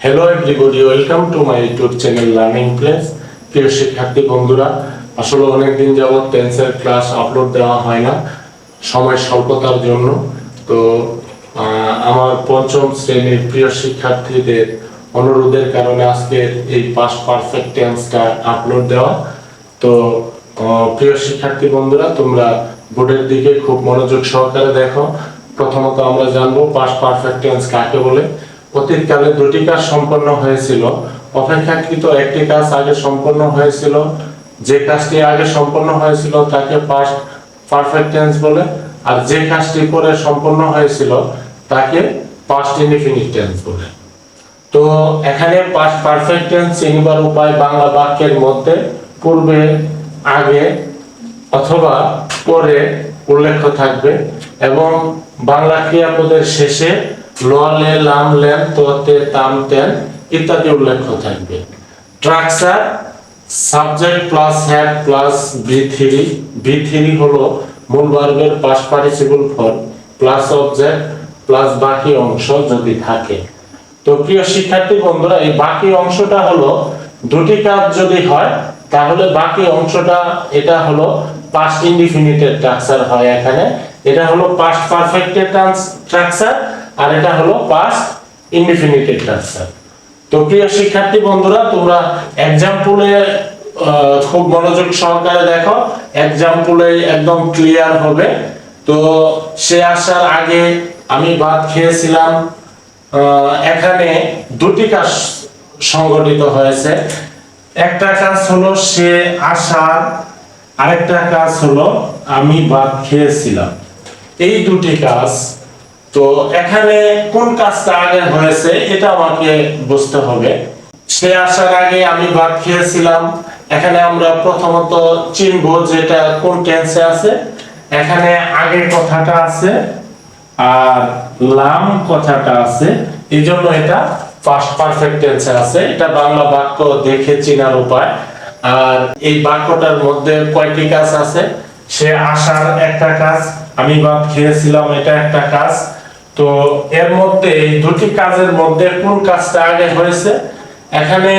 Hello everybody, welcome to my YouTube channel learning place. প্রিয় শিক্ষার্থী বন্ধুরা, আসলে অনেকদিন যাবত টেন্সের ক্লাস আপলোড দেওয়া হয় না সময় স্বল্পতার জন্য। তো আমার পঞ্চম শ্রেণীর প্রিয় শিক্ষার্থীদের অনুরোধের কারণে আজকে এই পাস্ট পারফেক্ট টেন্সটা আপলোড দেওয়া। তো প্রিয় শিক্ষার্থী বন্ধুরা, তোমরা বোর্ডের দিকে খুব মনোযোগ সহকারে দেখো। প্রথমত আমরা জানবো পাস্ট পারফেক্ট টেন্স কাকে বলে। অতীতকালে দুটি কাজ সম্পন্ন হয়েছিল, অপেক্ষাকৃত একটি কাজ আগে সম্পন্ন হয়েছিল। যে কাজটি আগে সম্পন্ন হয়েছিল তাকে পাস্ট পারফেক্ট টেন্স বলে, আর যে কাজটি পরে সম্পন্ন হয়েছিল তাকে পাস্ট ইনডিফিনিট টেন্স বলে। তো এখানে পাস্ট পারফেক্ট টেন্স চিনবার উপায় বাংলা বাক্যের মধ্যে পূর্বে, আগে অথবা পরে উল্লেখ থাকবে এবং বাংলা ক্রিয়াপদের শেষে ল, লে, লাম, লেন, তোতে, তাম, তেন ইত্যাদি উল্লেখ থাকবে। Structure subject plus have plus বি3। বি3 হলো মূল ভার্বের past participle form plus object plus বাকি অংশ যদি থাকে। তো প্রিয় শিক্ষার্থী বন্ধুরা, এই বাকি অংশটা হলো দুটি কাজ যদি হয় তাহলে বাকি অংশটা এটা হলো পাস্ট ইনডিফিনিটের স্ট্রাকচার হয়। এখানে এটা হলো পাস্ট পারফেক্টের স্ট্রাকচার আর এটা হলো পাস্ট ইনডিফিনিটের স্ট্রাকচার। তো প্রিয় শিক্ষার্থী বন্ধুরা, তোমরা এক্সাম্পলে খুব মনোযোগ সহকারে দেখো, এক্সাম্পলে একদম ক্লিয়ার হবে। তো সে আসার আগে আমি ভাত খেয়েছিলাম, এখানে দুটি কাজ সংঘটিত হয়েছে। একটা কাজ হলো সে আসার, আরেকটা কাজ হলো আমি ভাত খেয়েছিলাম। এই দুটি কাজ। তো এখানে কোন কাজটা আগে হয়েছে এটা আমাকে বুঝতে হবে। সে আসার আগে আমি ভাত খেয়েছিলাম, এখানে আমরা প্রথমত চিনবো যেটা কোন টেন্সে আছে। এখানে আগে কথাটা আছে আর লাম কথাটা আছে, এই জন্য এটা পাস্ট পারফেক্ট টেন্সে আছে। এটা বাংলা বাক্য দেখে চেনার উপায়। আর এই বাক্যটার মধ্যে কয়টি কাজ আছে? সে আসার একটা কাজ, আমি ভাত খেয়েছিলাম এটা একটা কাজ। তো এর মধ্যে এই দুটি কাজের মধ্যে কোন কাজটা আগে হয়েছে এখানে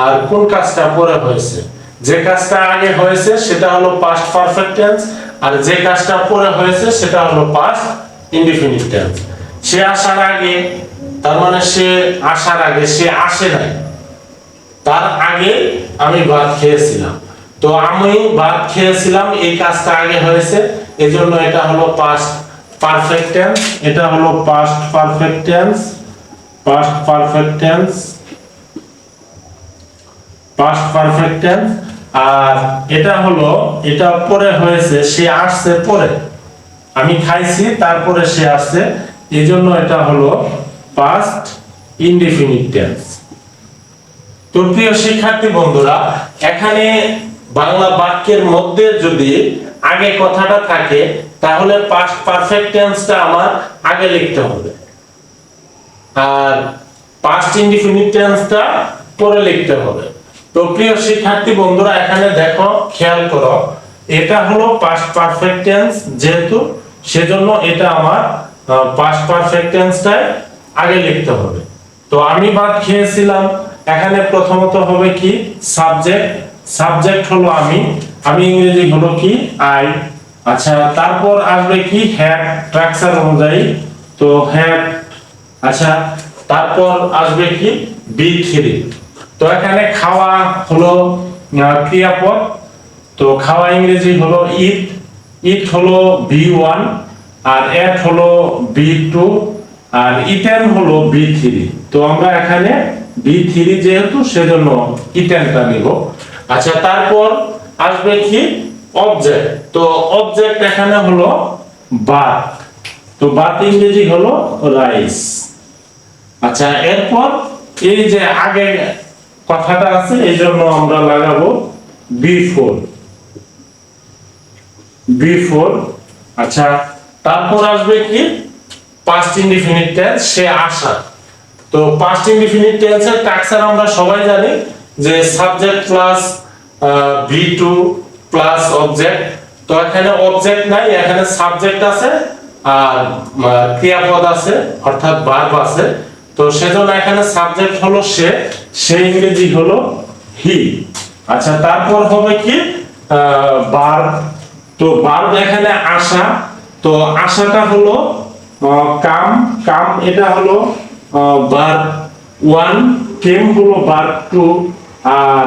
আর কোন কাজটা পরে হয়েছে? যে কাজটা আগে হয়েছে সেটা হলো পাস্ট পারফেক্ট টেন্স, আর যে কাজটা পরে হয়েছে সেটা হলো পাস্ট ইনডিফিনিট টেন্স। সে আসার আগে, তার মানে সে আসার আগে, সে আসে নাই, তার আগে আমি ভাত খেয়েছিলাম। তো আমি ভাত খেয়েছিলাম এই কাজটা আগে হয়েছে, এজন্য এটা হলো পাস্ট পারফেক্ট টেন্স। এটা হলো past perfect tense, past perfect tense, past perfect tense. আর এটা হলো, এটা পরে হয়েছে, সে আসছে পরে, আমি খাইছি তারপরে সে আসছে, এজন্য এটা হলো পাস্ট ইনডিফিনিট টেন্স। তো প্রিয় শিক্ষার্থী বন্ধুরা, এখানে বাংলা বাক্যের মধ্যে যদি আগে কথাটা থাকে তাহলে পাস্ট পারফেক্ট টেন্সটা আমার আগে লিখতে হবে আর পাস্ট ইনডিফিনিট টেন্সটা পরে লিখতে হবে। তো প্রিয় শিক্ষার্থী বন্ধুরা, এখানে দেখো, খেয়াল করো, এটা হলো পাস্ট পারফেক্ট টেন্স যেহেতু, সেজন্য এটা আমার পাস্ট পারফেক্ট টেন্সটাই আগে লিখতে হবে। তো আমি ভাত খেয়েছিলাম, এখানে প্রথমত হবে কি সাবজেক্ট, সাবজেক্ট হলো আমি, আমি ইংরেজি হলো কি আই। আচ্ছা, তারপর আসবে কি হ্যাড স্ট্রাকচার অনুযায়ী, তো হ্যাড। আচ্ছা, তারপর আসবে কি বি3। তো এখানে খাওয়া হলো ক্রিয়াপদ, তো খাওয়া ইংরেজি হলো ইট, ইট হলো বি1, আর এট হলো বি2, আর ইটেন হলো বি3। তো আমরা এখানে বি3 যেহেতু সেজন্য ইটেনটা নিব। আচ্ছা, তারপর আসবে কি অবজেক্ট, তো অবজেক্ট এখানে হলো ভাত, তো ভাত ইংরেজি হলো রাইস। আচ্ছা, এরপর এই যে আগে কথাটা আছে এই জন্য আমরা লাগাবো বি4, বি4। আচ্ছা, তারপর আসবে কি পাস্ট ইনডিফিনিট টেন্স, সে আসা। তো পাস্ট ইনডিফিনিট টেন্সের স্ট্রাকচার আমরা সবাই জানি যে সাবজেক্ট প্লাস ভি2 প্লাস অবজেক্ট। তো এখানে অবজেক্ট নাই, এখানে সাবজেক্ট আছে আর ক্রিয়াপদ আছে অর্থাৎ ভার্ব আছে। তো তো সেজন্য এখানে সাবজেক্ট হলো সে ইংরেজি হলো হি। আচ্ছা, তারপর হবে কি ভার্ব। তো ভার্ব এখানে আসা, তো আসাটা হলো কাম, কাম এটা হলো ভার্ব 1, কেম হলো ভার্ব 2, আর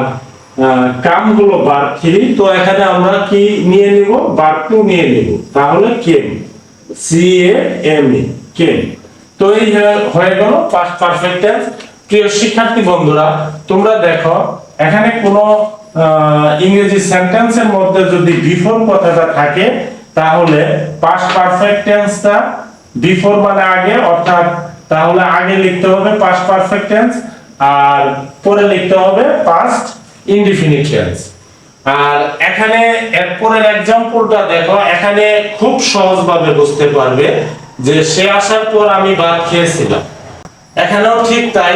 কাম হলো ভার্ব 3। তো এখানে আমরা কি নিয়ে নিব, ভার্ব 2 নিয়ে নিব, তাহলে কেম, সি এ এম ই, কেম। তো এই হয়ে গেল পাস্ট পারফেক্ট টেন্স। প্রিয় শিক্ষার্থী বন্ধুরা, তোমরা দেখো এখানে কোনো ইংরেজি সেন্টেন্সের মধ্যে যদি বিফোর কথাটা থাকে, তাহলে পাস্ট পারফেক্ট টেন্সটা বিফোর মানে আগে, অর্থাৎ তাহলে আগে লিখতে হবে পাস্ট পারফেক্ট টেন্স, আর পরে লিখতে হবে পাস্ট ইনডিফিনিট টেন্স। আর এখানে এরপরের एग्जांपलটা দেখো, এখানে খুব সহজভাবে বুঝতে পারবে যে সে আসার পর আমি ভাত খেয়েছিলাম। এখানেও ঠিক তাই,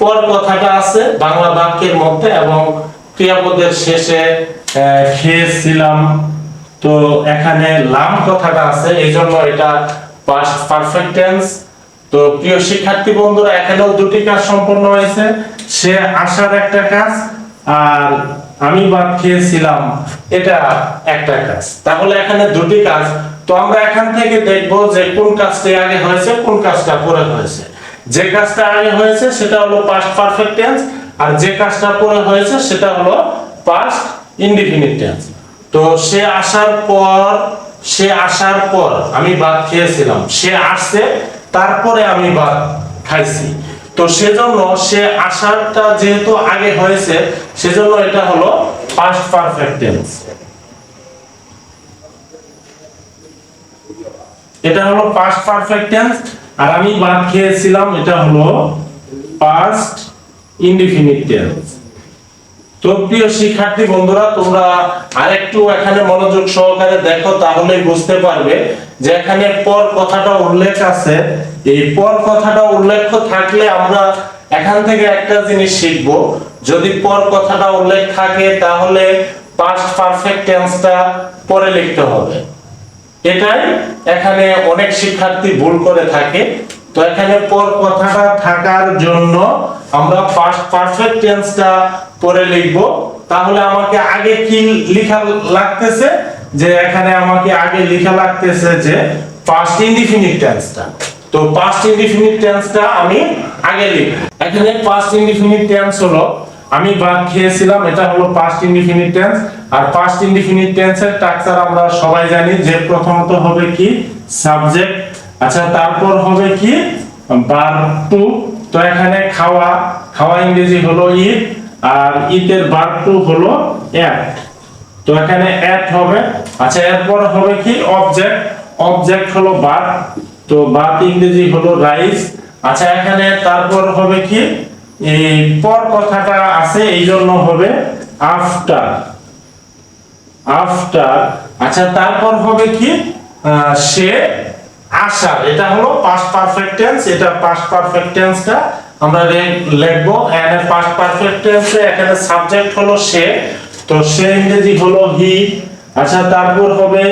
পর কথাটা আছে বাংলা বাক্যের মধ্যে এবং ক্রিয়াপদের শেষে খেয়েছিলাম। তো এখানে লাম কথাটা আছে, এইজন্য এটা পাস্ট পারফেক্ট টেন্স। তো প্রিয় শিক্ষার্থী বন্ধুরা, এখানেও দুটি কাজ সম্পন্ন হয়েছে, সে আসার একটা কাজ আর আমি ভাত খেয়েছিলাম এটা একটা কাজ। তাহলে এখানে দুটি কাজ। তো আমরা এখান থেকে দেখব যে কোন কাজটা আগে হয়েছে, কোন কাজটা পরে হয়েছে। যে কাজটা আগে হয়েছে সেটা হলো পাস্ট পারফেক্ট টেন্স, আর যে কাজটা পরে হয়েছে সেটা হলো পাস্ট ইনডিফিনিট টেন্স। তো সে আসার পর আমি ভাত খেয়েছিলাম, সে আসছে তারপরে আমি ভাত খাইছি। তো সেজন্য সে আসারটা যেহেতু আগে হয়েছে, সেজন্য এটা হলো পাস্ট পারফেক্ট টেন্স। এটা হলো পাস্ট পারফেক্ট টেন্স, আর আমি ভাত খেয়েছিলাম এটা হলো পাস্ট ইনডিফিনিট টেন্স। তো প্রিয় শিক্ষার্থী বন্ধুরা, তোমরা আরেকটু এখানে মনোযোগ সহকারে দেখো, তাহলে বুঝতে পারবে যে এখানে পর কথাটা উল্লেখ আছে। এই পর কথাটা উল্লেখ থাকলে আমরা এখান থেকে একটা জিনিস শিখব, যদি পর কথাটা উল্লেখ থাকে তাহলে পাস্ট পারফেক্ট টেন্সটা পরে লিখতে হবে। এটাই এখানে অনেক শিক্ষার্থী ভুল করে থাকে। তো এখানে পর কথাটা থাকার জন্য আমরা পাস্ট পারফেক্ট টেন্সটা পরে লিখব। তাহলে আমাকে আগে কি লেখা লাগতেছে, যে এখানে আমাকে আগে লেখা লাগতেছে যে পাস্ট ইনডিফিনিট টেন্সটা। তো পাস্ট ইনডিফিনিট টেন্সটা আমি আগে লিখব। এখানে পাস্ট ইনডিফিনিট টেন্স হলো আমি ভাত খেয়েছিলাম, এটা হলো পাস্ট ইনডিফিনিট টেন্স। আর পাস্ট ইনডিফিনিট টেন্সের স্ট্রাকচার আমরা সবাই জানি যে প্রথমত হবে কি সাবজেক্ট, আচ্ছা তারপর হবে কি ভার্ব টু। তো এখানে খাওয়া, খাওয়া ইংরেজি হলো ইট, আর ইটের ভার্ব টু হলো এট। তো এখানে এট হবে। আচ্ছা, এরপর হবে কি অবজেক্ট, অবজেক্ট হলো ভাত, তো ভাত ইংরেজি হলো রাইস। আচ্ছা, এখানে তারপর হবে কি এই পর কথাটা আছে, এই জন্য হবে আফটার, আফটার। আচ্ছা, তারপর হবে কি সে আসার, এটা হলো পাস্ট পারফেক্ট টেন্স। এটা পাস্ট পারফেক্ট টেন্সটা আমরা লিখবো। এখানে পাস্ট পারফেক্ট টেন্সে এখানে সাবজেক্ট হলো সে, তো সে ইংরেজি হলো হি। আচ্ছা, তারপর হবে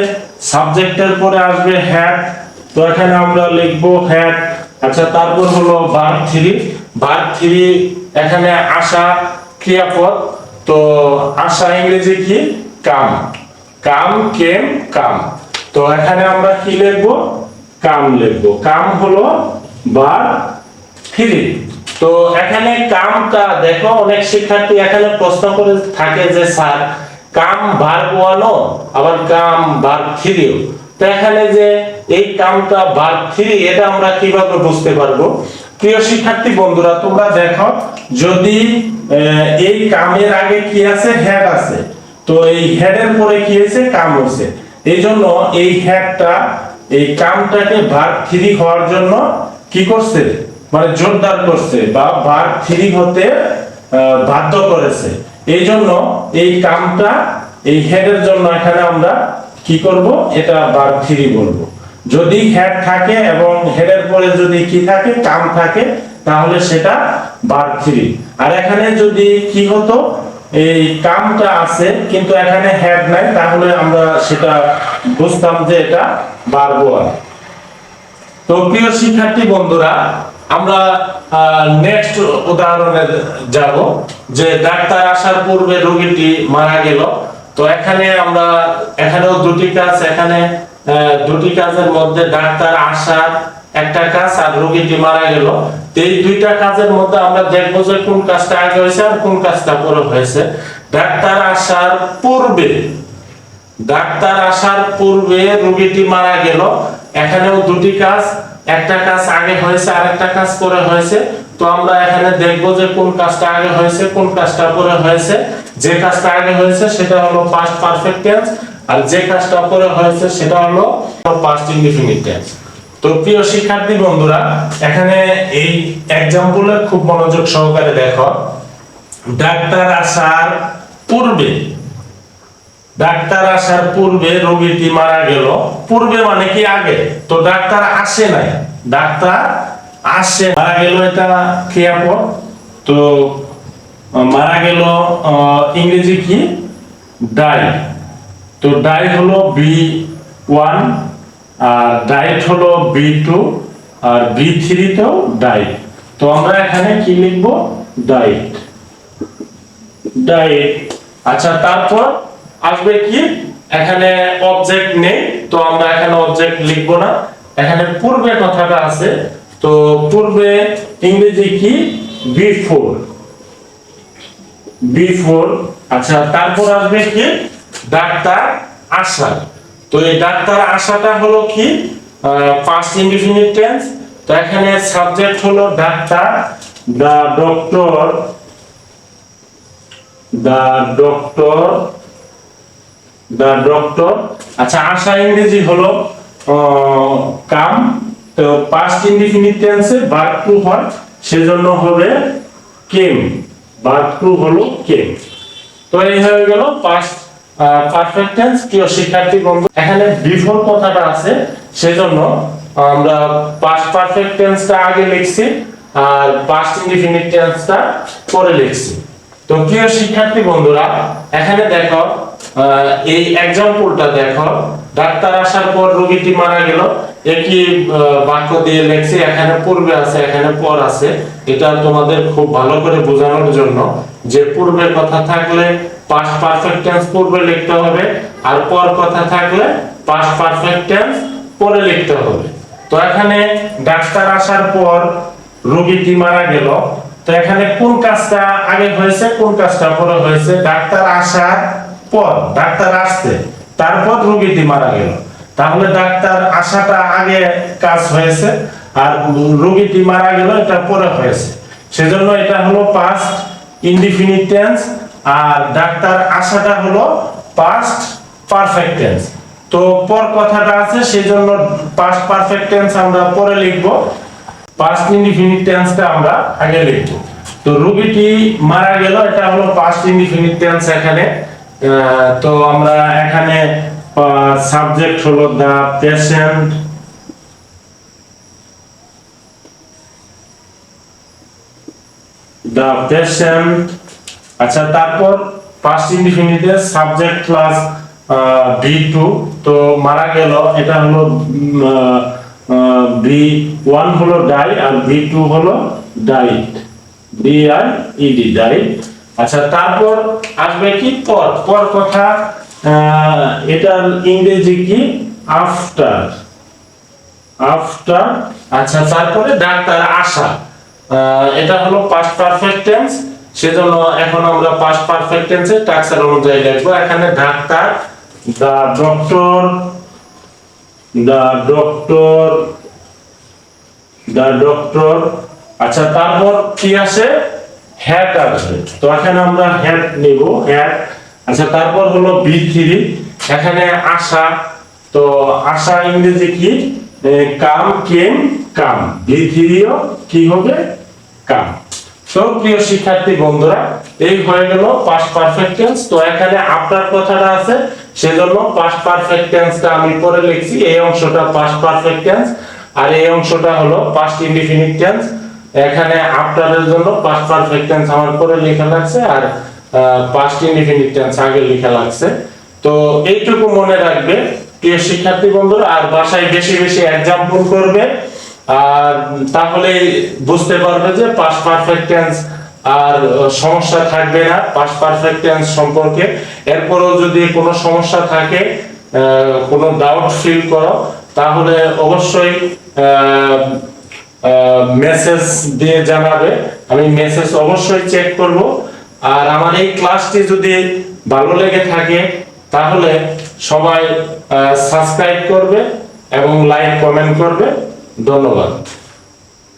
সাবজেক্টের পরে আসবে হ্যাড, তো এখানে আমরা লিখবো হ্যাড। আচ্ছা, তারপর হলো ভার্ব 3, ভার্ব 3 এখানে আসা ক্রিয়াপদ, তো আসা ইংরেজি কি কাম, কাম কেম কাম। তো এখানে আমরা কি লিখবো, কাম লিখবো। কাম হলো ভার্ব 3। তো এখানে কামটা দেখো, অনেক শিক্ষার্থী এখানে প্রশ্ন করে থাকে যে স্যার কাম ভার্ব 1ও আবার কাম ভার্ব 3ও। তো এখানে যে এই কামটা ভার্ব 3, এটা আমরা কিভাবে বুঝতে পারবো? প্রিয় শিক্ষার্থী বন্ধুরা, তোমরা দেখো যদি এই কামের আগে কি আছে, হেড আছে, তো এই হেডের পরে কি আছে, কাম হচ্ছে। এইজন্য এই হেডটা এই কামটাকে ভার্ব 3 হওয়ার জন্য কি করছে, মানে জোরদার করছে বা ভার্ব 3 হতে বাধ্য করেছে। এইজন্য এই কামটা এই হেডের জন্য এখানে আমরা কি করব, এটা ভার্ব 3 বলবো। যদি হেড থাকে এবং হেডের পরে যদি কি থাকে, কাম থাকে, তাহলে সেটা ভার্ব 3। আর এখানে যদি কি হতো, এই কামটা আছে কিন্তু এখানে হেড নাই, তাহলে আমরা সেটা বুঝতাম যে এটা ভার্ব 1। তো প্রিয় শিক্ষার্থী বন্ধুরা, আমরা নেক্সট উদাহরণে যাব, যে ডাক্তার আসার পূর্বে রোগীটি মারা গেল। তো এখানে আমরা এখানেও দুটি কাজ, এখানে দুটি কাজের মধ্যে ডাক্তার আসার একটা কাজ আর রোগীটি মারা গেল। এই দুইটা কাজের মধ্যে আমরা দেখব যে কোন কাজটা আগে হয়েছে আর কোন কাজটা পরে হয়েছে। ডাক্তার আসার পূর্বে, ডাক্তার আসার পূর্বে রোগীটি মারা গেল, এখানেও দুটি কাজ, একটা কাজ আগে হয়েছে আর একটা কাজ পরে হয়েছে। তো আমরা এখানে দেখব যে কোন কাজটা আগে হয়েছে কোন কাজটা পরে হয়েছে। যে কাজটা আগে হয়েছে সেটা হলো পাস্ট পারফেক্ট টেন্স, আর যে কাজটা পরে হয়েছে সেটা হলো পাস্ট ইনডিফিনিট টেন্স। তো প্রিয় শিক্ষার্থী বন্ধুরা, এখানে এই এক্সাম্পলে খুব মনোযোগ সহকারে দেখো। ডাক্তার আসার পূর্বে, ডাক্তার আসার পূর্বে রোগীটি মারা গেল। পূর্বে মানে কি আগে, তো ডাক্তার আসে নাই, ডাক্তার আসে, মারা গেল এটা ক্রিয়াপদ। তো মারা গেল ইংরেজি কি, ডাই। তো ডাই হলো B1, আর ডাইট হলো B2, আর B3 তেও ডাইট। তো আমরা এখানে কি লিখব, ডাইট, ডাইট। আচ্ছা, তারপর আসবে কি, এখানে অবজেক্ট নেই, তো আমরা এখানে অবজেক্ট লিখব না, এখানে পূর্বে কথাটা আছে। তো পূর্বে ইংরেজি কি, বিফোর, বিফোর। আচ্ছা, তারপর আসবে কি, ডাক্তার আসা। তো এই ডাক্তার আসাটা হলো কি, পাস্ট ইনডিফিনিট টেন্স। তো এখানে সাবজেক্ট হলো ডাক্তার, দা ডক্টর, দা ডক্টর, দা ডক্টর। আচ্ছা, আসা ইংরেজি হলো কাম। তো পাস্ট ইনডিফিনিট টেন্সে ভার্ব টু হয়, সেজন্য হবে কেম, ভার্ব টু হলো কেম। তো এই হয়ে গেল পাস্ট পারফেক্ট টেন্স। প্রিয় শিক্ষার্থী বন্ধু, এখানে বিফোর কথাটা আছে, সেজন্য আমরা পাস্ট পারফেক্ট টেন্সটা আগে লিখছি আর পাস্ট ইনডিফিনিট টেন্সটা পরে লিখছি। তো প্রিয় শিক্ষার্থী বন্ধুরা, এখানে দেখো এই एग्जांपलটা দেখো, ডাক্তার আসার পর রোগীটি মারা গেল, একই বাক্য দিয়ে লিখছি, এখানে পূর্বে আছে এখানে পর আছে। এটা তোমাদের খুব ভালো করে বোঝানোর জন্য যে পূর্বের কথা থাকলে পাস্ট পারফেক্ট টেন্স পূর্বে লিখতে হবে, আর পর কথা থাকলে পাস্ট পারফেক্ট টেন্স পরে লিখতে হবে। তো এখানে ডাক্তার আসার পর রোগীটি মারা গেল, তো এখানে কোন কাজটা আগে হয়েছে কোন কাজটা পরে হয়েছে, ডাক্তার আসার পর, ডাক্তার আসতে, তারপর রোগীটি মারা গেল। তাহলে ডাক্তার আসাটা আগে কাজ হয়েছে আর রোগীটি মারা গেল এটা পরে হয়েছে, সেজন্য এটা হলো পাস্ট ইনডিফিনিট টেন্স, আর ডাক্তার আসাটা হলো পাস্ট পারফেক্ট টেন্স। তো পর কথাটা আছে, সেজন্য পাস্ট পারফেক্ট টেন্স আমরা পরে লিখব, পাস্ট ইনডিফিনিট টেন্সটা আমরা আগে লিখব। তো রোগীটি মারা গেল এটা হলো পাস্ট ইনডিফিনিট টেন্স এখানে। তো আমরা এখানে সাবজেক্ট হলো দা পেশেন্ট, দা পেশেন্ট। আচ্ছা, তারপর পাস্ট ইনডিফিনিটের সাবজেক্ট প্লাস B2। তো মারা গেল এটা হলো B1 হলো ডাই আর B2 হলো ডাইট, DIED, ডাইট। আচ্ছা, তারপর আসবে কি পর, পর কথা, এটার ইংরেজি কি, আফটার, আফটার। আচ্ছা, তারপরে ডাক্তার আসা, এটা হলো পাস্ট পারফেক্ট টেন্স, সেজন্য এখন আমরা পাস্ট পারফেক্ট টেন্সে স্ট্রাকচার অনুযায়ী লিখব। এখানে ডাক্তার, দা ডক্টর, দা ডক্টর, দা ডক্টর। আচ্ছা, তারপর কি আসে, হ্যাট আসবে, তো এখানে আমরা হ্যাট নিব, হ্যাট। আচ্ছা, তারপর হলো B3, এখানে আসা, তো আসা ইংরেজি কি, কাম, কেম, কাম, B3 ও কি হবে, কাম। তো প্রিয় শিক্ষার্থী বন্ধুরা, এই হয়ে গেল পাস্ট পারফেক্ট টেন্স। তো এখানে আফটার কথাটা আছে, সেজন্য পাস্ট পারফেক্ট টেন্সটা আমি পরে লিখছি, এই অংশটা পাস্ট পারফেক্ট টেন্স আর এই অংশটা হলো পাস্ট ইনডিফিনিট টেন্স। এখানে আফটারের জন্য পাস্ট পারফেক্ট টেন্স আমার পরে লেখা লাগছে আর পাস্ট ইনডিফিনিট টেন্স আগে লেখা লাগছে। তো এইটুকু মনে রাখবে প্রিয় শিক্ষার্থী বন্ধুরা, আর বাসায় বেশি বেশি एग्जांपल করবে আর তাহলে বুঝতে পারবে যে পাস্ট পারফেক্ট টেন্স আর সমস্যা থাকবে না পাস্ট পারফেক্ট টেন্স সম্পর্কে। এরপরও যদি কোনো সমস্যা থাকে, কোনো ডাউট ফিল করো, তাহলে অবশ্যই মেসেজ দিয়ে জানাবে, আমি মেসেজ অবশ্যই চেক করব। আর আমার এই ক্লাসটি যদি ভালো লেগে থাকে তাহলে সবাই সাবস্ক্রাইব করবে এবং লাইক কমেন্ট করবে। ধন্যবাদ।